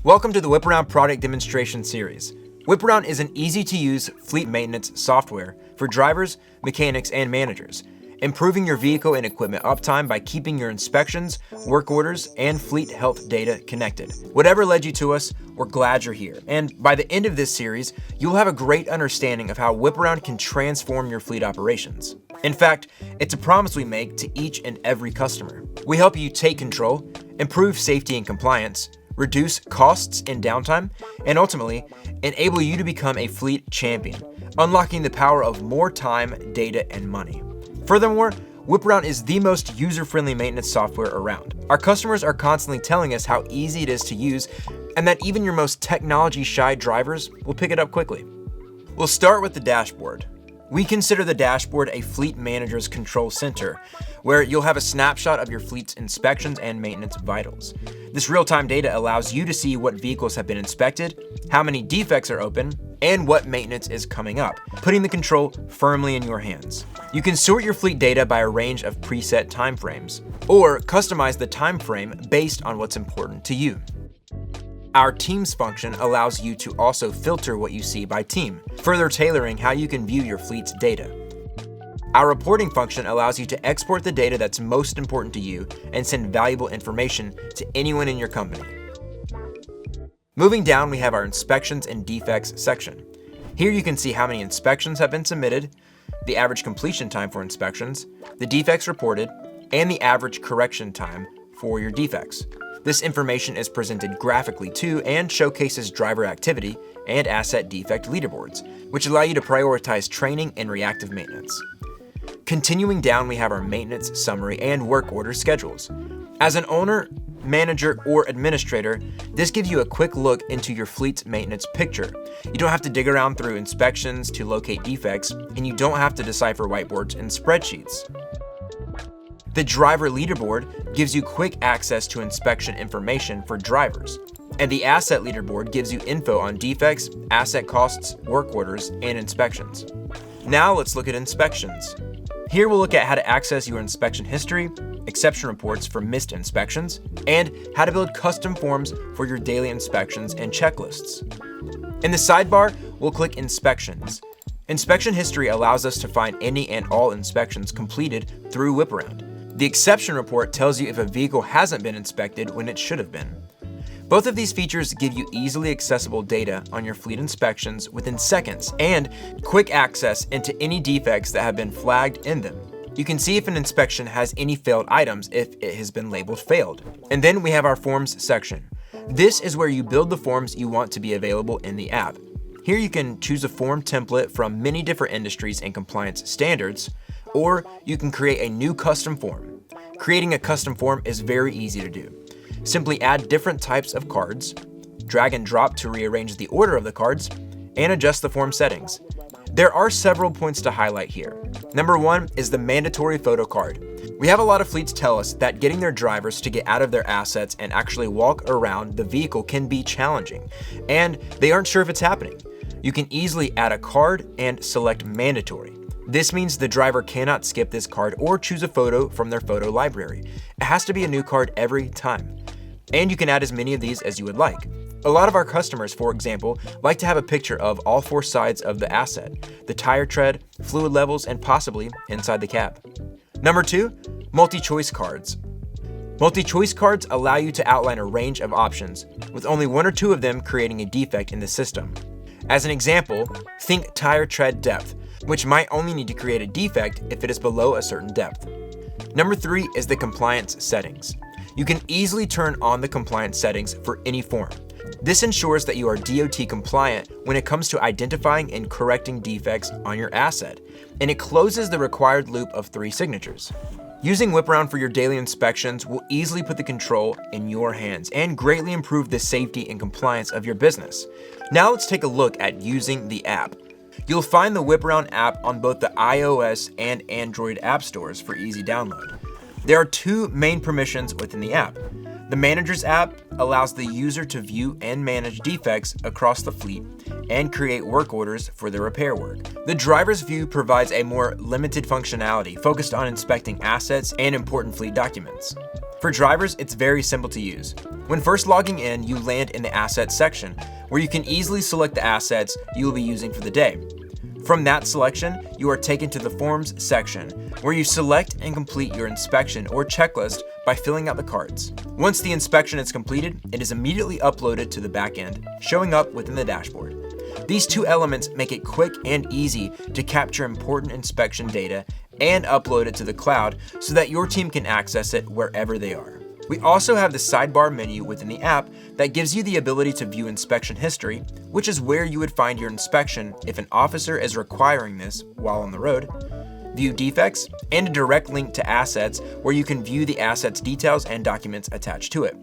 Welcome to the Whip Around product demonstration series. Whip Around is an easy-to-use fleet maintenance software for drivers, mechanics, and managers, improving your vehicle and equipment uptime by keeping your inspections, work orders, and fleet health data connected. Whatever led you to us, we're glad you're here. And by the end of this series, you'll have a great understanding of how Whip Around can transform your fleet operations. In fact, it's a promise we make to each and every customer. We help you take control, improve safety and compliance, reduce costs and downtime, and ultimately enable you to become a fleet champion, unlocking the power of more time, data, and money. Furthermore, Whip Around is the most user-friendly maintenance software around. Our customers are constantly telling us how easy it is to use and that even your most technology-shy drivers will pick it up quickly. We'll start with the dashboard. We consider the dashboard a fleet manager's control center, where you'll have a snapshot of your fleet's inspections and maintenance vitals. This real-time data allows you to see what vehicles have been inspected, how many defects are open, and what maintenance is coming up, putting the control firmly in your hands. You can sort your fleet data by a range of preset timeframes, or customize the time frame based on what's important to you. Our Teams function allows you to also filter what you see by team, further tailoring how you can view your fleet's data. Our Reporting function allows you to export the data that's most important to you and send valuable information to anyone in your company. Moving down, we have our Inspections and Defects section. Here you can see how many inspections have been submitted, the average completion time for inspections, the defects reported, and the average correction time for your defects. This information is presented graphically too and showcases driver activity and asset defect leaderboards, which allow you to prioritize training and reactive maintenance. Continuing down, we have our maintenance summary and work order schedules. As an owner, manager, or administrator, this gives you a quick look into your fleet's maintenance picture. You don't have to dig around through inspections to locate defects, and you don't have to decipher whiteboards and spreadsheets. The driver leaderboard gives you quick access to inspection information for drivers, and the asset leaderboard gives you info on defects, asset costs, work orders, and inspections. Now let's look at inspections. Here we'll look at how to access your inspection history, exception reports for missed inspections, and how to build custom forms for your daily inspections and checklists. In the sidebar, we'll click Inspections. Inspection history allows us to find any and all inspections completed through Whip Around. The exception report tells you if a vehicle hasn't been inspected when it should have been. Both of these features give you easily accessible data on your fleet inspections within seconds and quick access into any defects that have been flagged in them. You can see if an inspection has any failed items if it has been labeled failed. And then we have our Forms section. This is where you build the forms you want to be available in the app. Here you can choose a form template from many different industries and compliance standards, or you can create a new custom form. Creating a custom form is very easy to do. Simply add different types of cards, drag and drop to rearrange the order of the cards, and adjust the form settings. There are several points to highlight here. Number one is the mandatory photo card. We have a lot of fleets tell us that getting their drivers to get out of their assets and actually walk around the vehicle can be challenging, and they aren't sure if it's happening. You can easily add a card and select mandatory. This means the driver cannot skip this card or choose a photo from their photo library. It has to be a new card every time. And you can add as many of these as you would like. A lot of our customers, for example, like to have a picture of all four sides of the asset, the tire tread, fluid levels, and possibly inside the cab. Number two, multi-choice cards. Multi-choice cards allow you to outline a range of options, with only one or two of them creating a defect in the system. As an example, think tire tread depth, which might only need to create a defect if it is below a certain depth. Number three is the compliance settings. You can easily turn on the compliance settings for any form. This ensures that you are DOT compliant when it comes to identifying and correcting defects on your asset, and it closes the required loop of 3 signatures. Using Whip Around for your daily inspections will easily put the control in your hands and greatly improve the safety and compliance of your business. Now let's take a look at using the app. You'll find the Whip Around app on both the iOS and Android app stores for easy download. There are 2 main permissions within the app. The Manager's app allows the user to view and manage defects across the fleet and create work orders for the repair work. The Driver's view provides a more limited functionality focused on inspecting assets and important fleet documents. For drivers, it's very simple to use. When first logging in, you land in the Assets section, where you can easily select the assets you will be using for the day. From that selection, you are taken to the Forms section, where you select and complete your inspection or checklist by filling out the cards. Once the inspection is completed, it is immediately uploaded to the back end, showing up within the dashboard. These two elements make it quick and easy to capture important inspection data and upload it to the cloud so that your team can access it wherever they are. We also have the sidebar menu within the app that gives you the ability to view inspection history, which is where you would find your inspection if an officer is requiring this while on the road, view defects, and a direct link to assets where you can view the assets details and documents attached to it.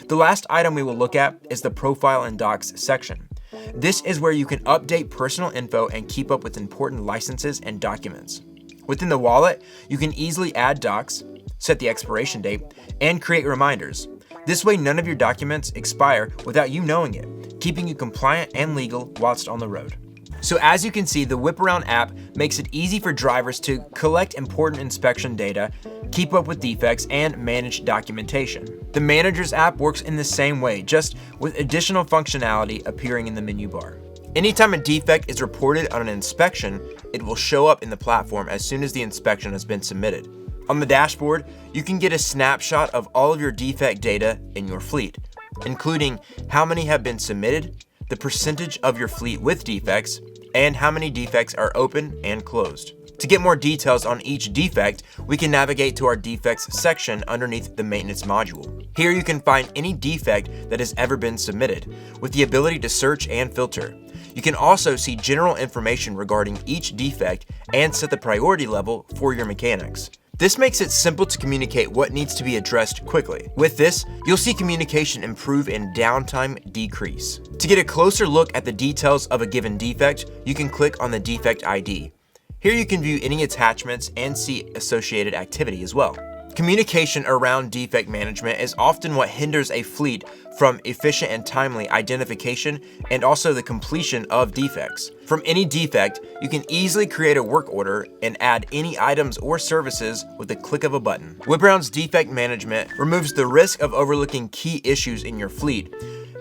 The last item we will look at is the Profile and Docs section. This is where you can update personal info and keep up with important licenses and documents. Within the wallet, you can easily add docs, set the expiration date, and create reminders. This way, none of your documents expire without you knowing it, keeping you compliant and legal whilst on the road. So as you can see, the Whip Around app makes it easy for drivers to collect important inspection data, keep up with defects, and manage documentation. The Managers app works in the same way, just with additional functionality appearing in the menu bar. Anytime a defect is reported on an inspection, it will show up in the platform as soon as the inspection has been submitted. On the dashboard, you can get a snapshot of all of your defect data in your fleet, including how many have been submitted, the percentage of your fleet with defects, and how many defects are open and closed. To get more details on each defect, we can navigate to our defects section underneath the maintenance module. Here you can find any defect that has ever been submitted, with the ability to search and filter. You can also see general information regarding each defect and set the priority level for your mechanics. This makes it simple to communicate what needs to be addressed quickly. With this, you'll see communication improve and downtime decrease. To get a closer look at the details of a given defect, you can click on the defect ID. Here you can view any attachments and see associated activity as well. Communication around defect management is often what hinders a fleet from efficient and timely identification and also the completion of defects. From any defect, you can easily create a work order and add any items or services with the click of a button. WhipAround's defect management removes the risk of overlooking key issues in your fleet,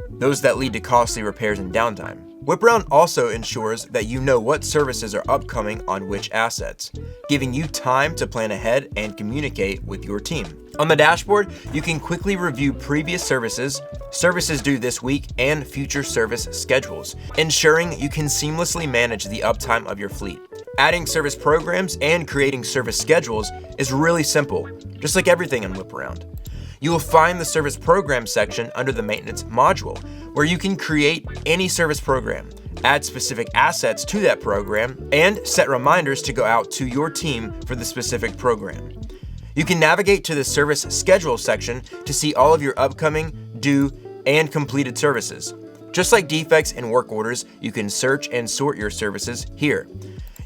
those that lead to costly repairs and downtime. WhipAround also ensures that you know what services are upcoming on which assets, giving you time to plan ahead and communicate with your team. On the dashboard, you can quickly review previous services due this week, and future service schedules, ensuring you can seamlessly manage the uptime of your fleet. Adding service programs and creating service schedules is really simple, just like everything in WhipAround. You will find the service program section under the maintenance module, where you can create any service program, add specific assets to that program, and set reminders to go out to your team for the specific program. You can navigate to the service schedule section to see all of your upcoming, due, and completed services. Just like defects and work orders, you can search and sort your services here.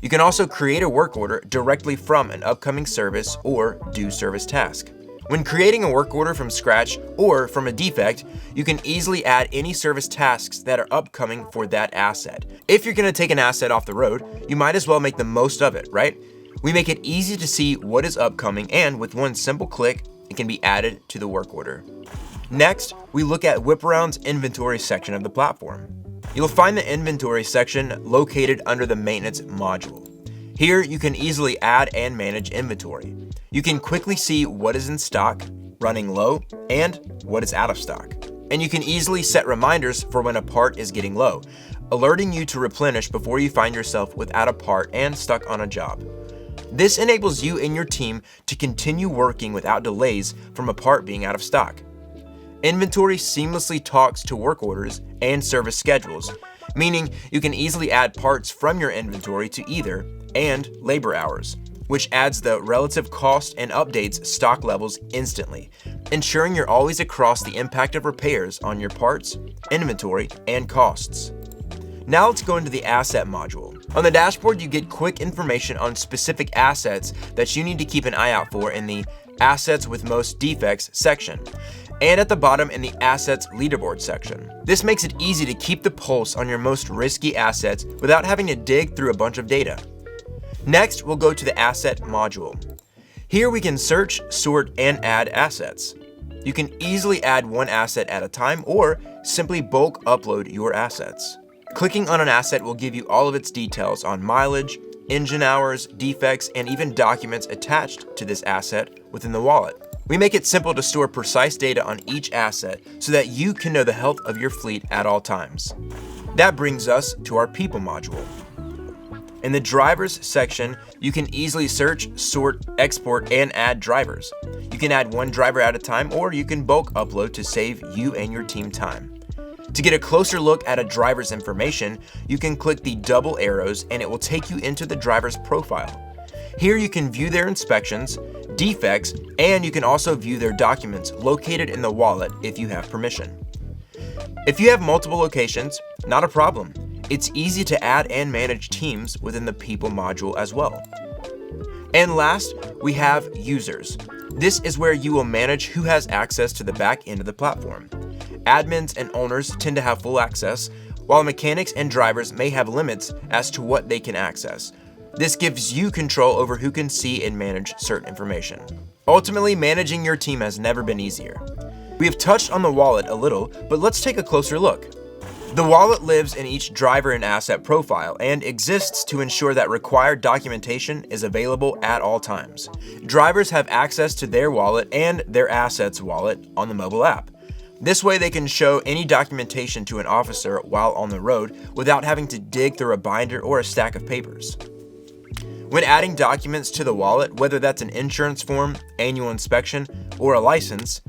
You can also create a work order directly from an upcoming service or due service task. When creating a work order from scratch or from a defect, you can easily add any service tasks that are upcoming for that asset. If you're going to take an asset off the road, you might as well make the most of it, right? We make it easy to see what is upcoming, and with one simple click, it can be added to the work order. Next, we look at WhipAround's inventory section of the platform. You'll find the inventory section located under the maintenance module. Here, you can easily add and manage inventory. You can quickly see what is in stock, running low, and what is out of stock. And you can easily set reminders for when a part is getting low, alerting you to replenish before you find yourself without a part and stuck on a job. This enables you and your team to continue working without delays from a part being out of stock. Inventory seamlessly talks to work orders and service schedules, meaning you can easily add parts from your inventory to either and labor hours, which adds the relative cost and updates stock levels instantly, ensuring you're always across the impact of repairs on your parts, inventory, and costs. Now let's go into the asset module. On the dashboard, you get quick information on specific assets that you need to keep an eye out for in the Assets with Most Defects section, and at the bottom in the Assets Leaderboard section. This makes it easy to keep the pulse on your most risky assets without having to dig through a bunch of data. Next, we'll go to the Asset module. Here we can search, sort, and add assets. You can easily add one asset at a time or simply bulk upload your assets. Clicking on an asset will give you all of its details on mileage, engine hours, defects, and even documents attached to this asset within the wallet. We make it simple to store precise data on each asset so that you can know the health of your fleet at all times. That brings us to our people module. In the drivers section, you can easily search, sort, export, and add drivers. You can add one driver at a time, or you can bulk upload to save you and your team time. To get a closer look at a driver's information, you can click the double arrows and it will take you into the driver's profile. Here you can view their inspections, defects, and you can also view their documents located in the wallet if you have permission. If you have multiple locations, not a problem. It's easy to add and manage teams within the people module as well. And last, we have users. This is where you will manage who has access to the back end of the platform. Admins and owners tend to have full access, while mechanics and drivers may have limits as to what they can access. This gives you control over who can see and manage certain information. Ultimately, managing your team has never been easier. We have touched on the wallet a little, but let's take a closer look. The wallet lives in each driver and asset profile and exists to ensure that required documentation is available at all times. Drivers have access to their wallet and their assets wallet on the mobile app. This way they can show any documentation to an officer while on the road without having to dig through a binder or a stack of papers. When adding documents to the wallet, whether that's an insurance form, annual inspection, or a license,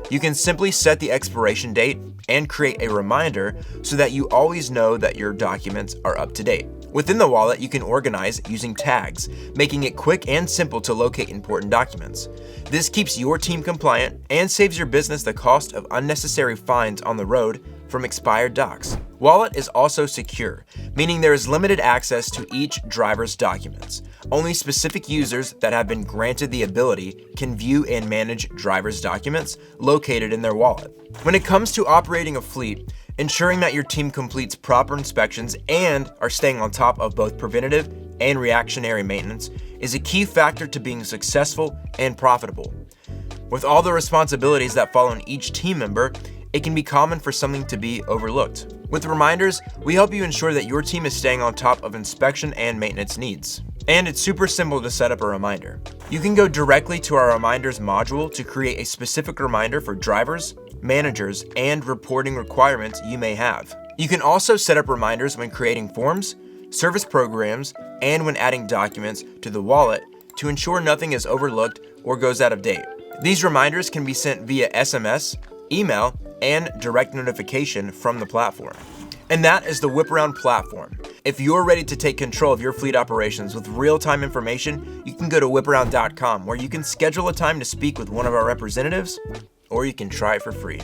you can simply set the expiration date and create a reminder so that you always know that your documents are up to date. Within the wallet, you can organize using tags, making it quick and simple to locate important documents. This keeps your team compliant and saves your business the cost of unnecessary fines on the road from expired docs. Wallet is also secure, meaning there is limited access to each driver's documents. Only specific users that have been granted the ability can view and manage driver's documents located in their wallet. When it comes to operating a fleet, ensuring that your team completes proper inspections and are staying on top of both preventative and reactionary maintenance is a key factor to being successful and profitable. With all the responsibilities that fall on each team member, it can be common for something to be overlooked. With reminders, we help you ensure that your team is staying on top of inspection and maintenance needs. And it's super simple to set up a reminder. You can go directly to our reminders module to create a specific reminder for drivers, managers, and reporting requirements you may have. You can also set up reminders when creating forms, service programs, and when adding documents to the wallet to ensure nothing is overlooked or goes out of date. These reminders can be sent via SMS, email, and direct notification from the platform. And that is the Whip Around platform. If you're ready to take control of your fleet operations with real-time information, you can go to whiparound.com where you can schedule a time to speak with one of our representatives, or you can try it for free.